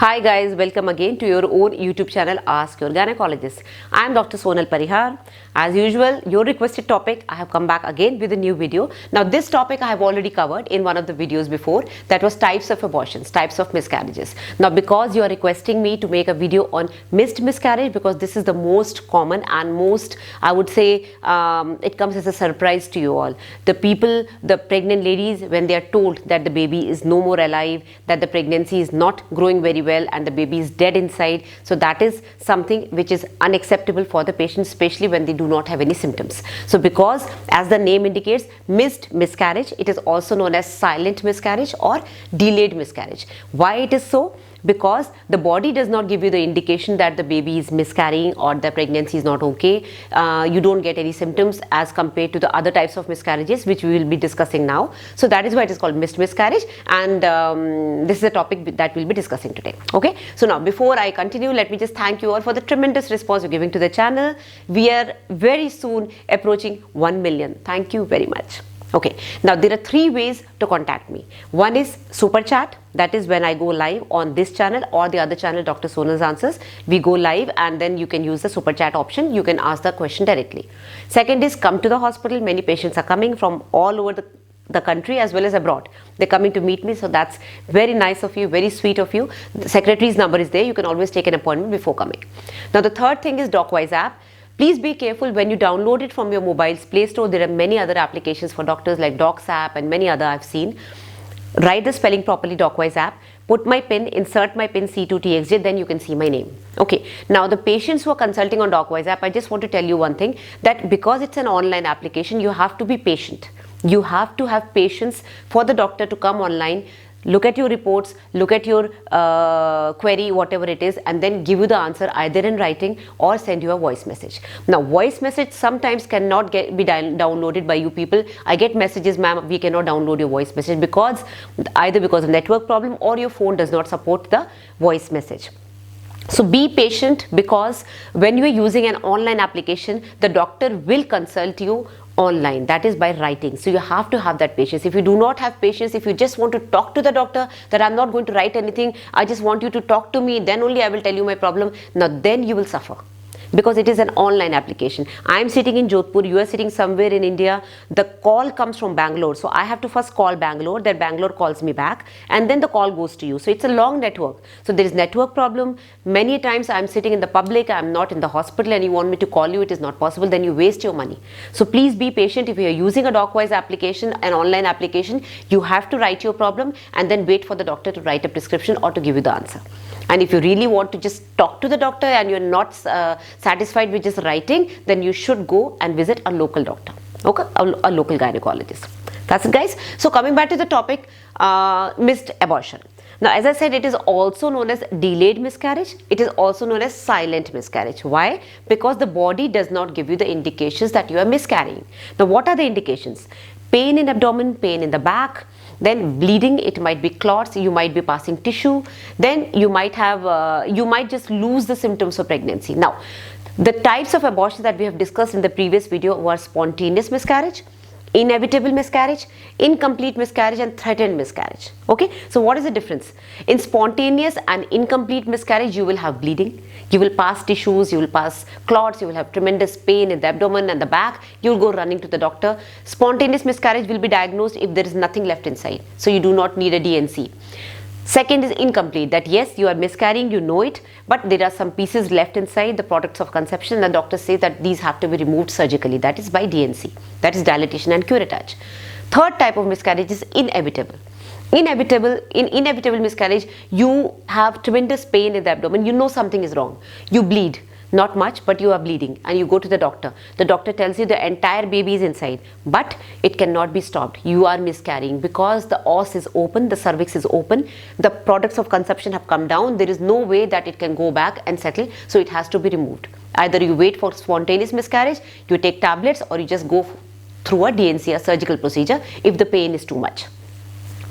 Hi guys, welcome again to your own YouTube channel Ask Your Gynecologist. I am Dr. SONAL PARIHAR. As usual, your requested topic, I have come back again with a new video. Now this topic I have already covered in one of the videos before, that was types of abortions, types of miscarriages. Now because you are requesting me to make a video on missed miscarriage, because this is the most common and most, I would say, it comes as a surprise to you all. The people, the pregnant ladies, when they are told that the baby is no more alive, that the pregnancy is not growing very well and the baby is dead inside, so that is something which is unacceptable for the patient, especially when they do not have any symptoms. So because, as the name indicates, missed miscarriage, it is also known as silent miscarriage or delayed miscarriage. Why it is so? Because the body does not give you the indication that the baby is miscarrying or the pregnancy is not okay. You don't get any symptoms as compared to the other types of miscarriages which we will be discussing now. So that is why it is called missed miscarriage, and this is a topic that we'll be discussing today. Okay, so now before I continue, let me just thank you all for the tremendous response you're giving to the channel. We are very soon approaching 1 million. Thank you very much. Okay, now there are three ways to contact me. One is super chat, that is when I go live on this channel or the other channel, Dr. Sonal's Answers. We go live and then you can use the super chat option. You can ask the question directly. Second is come to the hospital. Many patients are coming from all over the country as well as abroad. They're coming to meet me, so that's very nice of you, very sweet of you. The secretary's number is there. You can always take an appointment before coming. Now the third thing is DocWise app. Please be careful when you download it from your mobile's Play Store. There are many other applications for doctors like Docs app and many other I've seen. Write the spelling properly, DocWise app. Put my PIN, insert my PIN C2TXJ, then you can see my name. Okay, now the patients who are consulting on DocWise app, I just want to tell you one thing, that because it's an online application, you have to be patient. You have to have patience for the doctor to come online, look at your reports, look at your query, whatever it is, and then give you the answer either in writing or send you a voice message. Now voice message sometimes cannot be downloaded by you people. I get messages, ma'am, we cannot download your voice message because either because of network problem or your phone does not support the voice message. So be patient, because when you are using an online application, the doctor will consult you online, that is by writing. So you have to have that patience. If you do not have patience, if you just want to talk to the doctor that I'm not going to write anything, I just want you to talk to me, then only I will tell you my problem, now then you will suffer. Because it is an online application. I am sitting in Jodhpur, you are sitting somewhere in India, the call comes from Bangalore, so I have to first call Bangalore, then Bangalore calls me back, and then the call goes to you. So it's a long network. So there is network problem. Many times I am sitting in the public, I am not in the hospital, and you want me to call you, it is not possible, then you waste your money. So please be patient. If you are using a DocWise application, an online application, you have to write your problem and then wait for the doctor to write a prescription or to give you the answer. And if you really want to just talk to the doctor and you're not satisfied with just writing, then you should go and visit a local doctor, okay, a local gynecologist. That's it, guys. So coming back to the topic, missed abortion. Now, as I said, it is also known as delayed miscarriage. It is also known as silent miscarriage. Why? Because the body does not give you the indications that you are miscarrying. Now, what are the indications? Pain in abdomen, pain in the back, then bleeding, it might be clots, you might be passing tissue, then you might have, you might just lose the symptoms of pregnancy. Now, the types of abortions that we have discussed in the previous video were spontaneous miscarriage, inevitable miscarriage, incomplete miscarriage, and threatened miscarriage. Okay, so what is the difference? In spontaneous and incomplete miscarriage, you will have bleeding, you will pass tissues, you will pass clots, you will have tremendous pain in the abdomen and the back, you will go running to the doctor. Spontaneous miscarriage will be diagnosed if there is nothing left inside, so you do not need a DNC. Second is incomplete, that yes, you are miscarrying, you know it, but there are some pieces left inside, the products of conception, and the doctor says that these have to be removed surgically, that is by DNC, that is dilatation and curettage. Third type of miscarriage is inevitable. In inevitable miscarriage, you have tremendous pain in the abdomen, you know something is wrong, you bleed. Not much, but you are bleeding, and you go to the doctor. The doctor tells you the entire baby is inside, but it cannot be stopped. You are miscarrying because the os is open, the cervix is open, the products of conception have come down. There is no way that it can go back and settle, so it has to be removed. Either you wait for spontaneous miscarriage, you take tablets, or you just go through a DNC, a surgical procedure, if the pain is too much.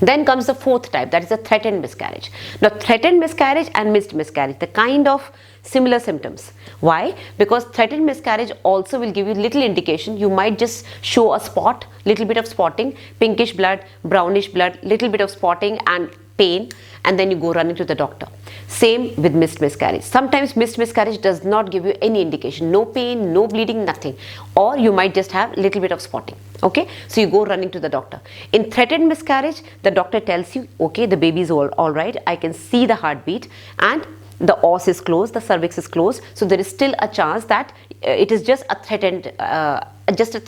Then comes the fourth type, that is a threatened miscarriage. Now, threatened miscarriage and missed miscarriage, the kind of similar symptoms. Why? Because threatened miscarriage also will give you little indication. You might just show a spot, little bit of spotting, pinkish blood, brownish blood, little bit of spotting and pain, and then you go running to the doctor. Same with missed miscarriage. Sometimes missed miscarriage does not give you any indication, no pain, no bleeding, nothing, or you might just have a little bit of spotting. Okay, so you go running to the doctor. In threatened miscarriage, the doctor tells you, okay, the baby is all right, I can see the heartbeat, and the os is closed, the cervix is closed, so there is still a chance that it is just a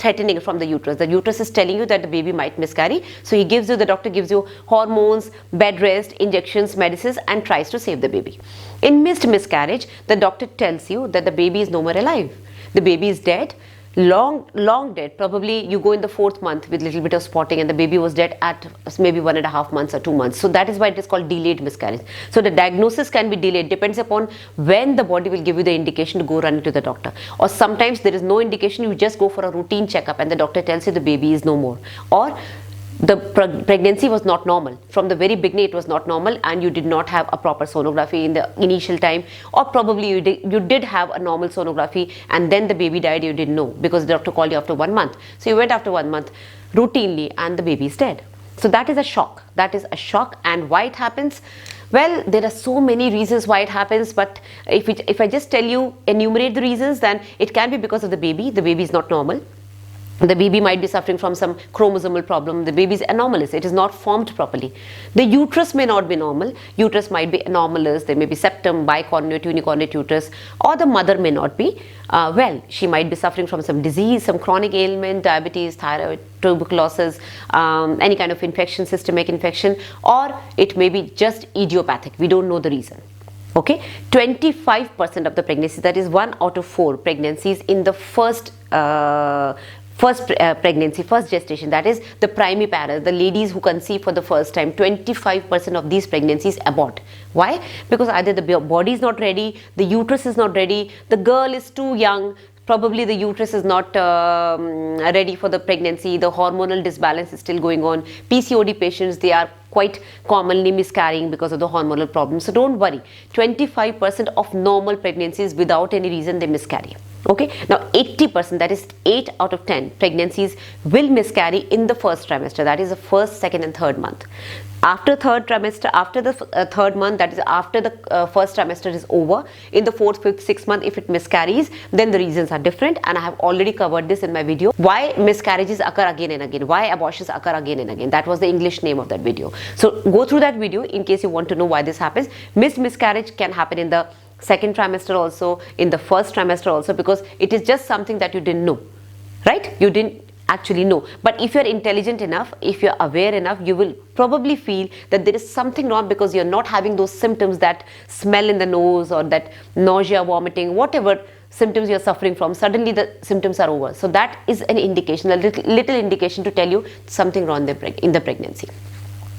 threatening from the uterus. The uterus is telling you that the baby might miscarry, so the doctor gives you hormones, bed rest, injections, medicines, and tries to save the baby. In missed miscarriage, the doctor tells you that the baby is no more alive, the baby is dead, long dead. Probably you go in the 4th month with little bit of spotting and the baby was dead at maybe 1.5 months or 2 months. So that is why it is called delayed miscarriage. So the diagnosis can be delayed, depends upon when the body will give you the indication to go running to the doctor. Or sometimes there is no indication, you just go for a routine checkup and the doctor tells you the baby is no more, or the pregnancy was not normal. From the very beginning it was not normal and you did not have a proper sonography in the initial time, or probably you did have a normal sonography and then the baby died, you didn't know because the doctor called you after 1 month. So you went after 1 month routinely and the baby is dead. So that is a shock. That is a shock. And why it happens? Well, there are so many reasons why it happens, but if I just tell you, enumerate the reasons, then it can be because of the baby. The baby is not normal. The baby might be suffering from some chromosomal problem. The baby is anomalous. It is not formed properly. The uterus may not be normal. Uterus might be anomalous. There may be septum, bicornuate, unicornuate uterus, or the mother may not be well. She might be suffering from some disease, some chronic ailment, diabetes, thyroid, tuberculosis, any kind of infection, systemic infection, or it may be just idiopathic. We don't know the reason. Okay, 25% of the pregnancies, that is 1 out of 4 pregnancies in the first pregnancy, first gestation, that is the primary parents, the ladies who conceive for the first time, 25% of these pregnancies abort. Why? Because either the body is not ready, the uterus is not ready, the girl is too young, probably the uterus is not ready for the pregnancy, the hormonal disbalance is still going on. PCOD patients, they are quite commonly miscarrying because of the hormonal problems. So don't worry, 25% of normal pregnancies without any reason they miscarry. Okay, now 80%, that is 8 out of 10 pregnancies will miscarry in the first trimester, that is the first, second and third month. After third trimester, after the third month, that is after the first trimester is over, in the 4th, 5th, 6th month, if it miscarries, then the reasons are different, and I have already covered this in my video. Why miscarriages occur again and again, why abortions occur again and again, that was the English name of that video. So go through that video in case you want to know why this happens. Missed miscarriage can happen in the second trimester also, in the first trimester also, because it is just something that you didn't know, right? You didn't actually know. But if you're intelligent enough, if you're aware enough, you will probably feel that there is something wrong because you're not having those symptoms, that smell in the nose or that nausea, vomiting, whatever symptoms you're suffering from, suddenly the symptoms are over. So that is an indication, a little indication to tell you something wrong in the pregnancy.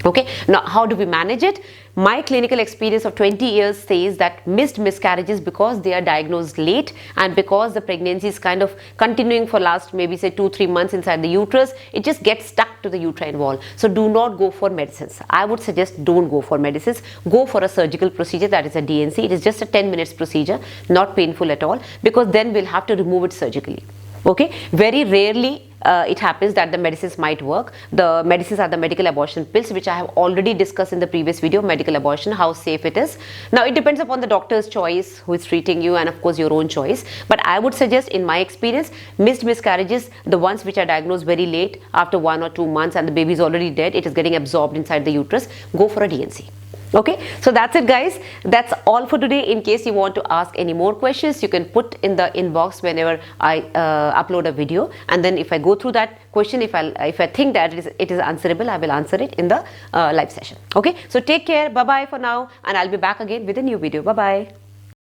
Okay, now how do we manage it? My clinical experience of 20 years says that missed miscarriages, because they are diagnosed late and because the pregnancy is kind of continuing for last maybe say 2-3 months inside the uterus, it just gets stuck to the uterine wall. So do not go for medicines. I would suggest don't go for medicines. Go for a surgical procedure, that is a DNC. It is just a 10 minutes procedure, not painful at all, because then we'll have to remove it surgically. Okay, very rarely it happens that the medicines might work. The medicines are the medical abortion pills, which I have already discussed in the previous video, medical abortion, how safe it is. Now it depends upon the doctor's choice who is treating you, and of course your own choice. But I would suggest, in my experience, missed miscarriages, the ones which are diagnosed very late, after 1 or 2 months and the baby is already dead, it is getting absorbed inside the uterus, go for a DNC. Okay, so that's it guys, that's all for today. In case you want to ask any more questions, you can put in the inbox whenever I upload a video, and then if I go through that question, if I think that it is answerable, I will answer it in the live session. Okay, so take care, bye bye for now, and I'll be back again with a new video. Bye bye.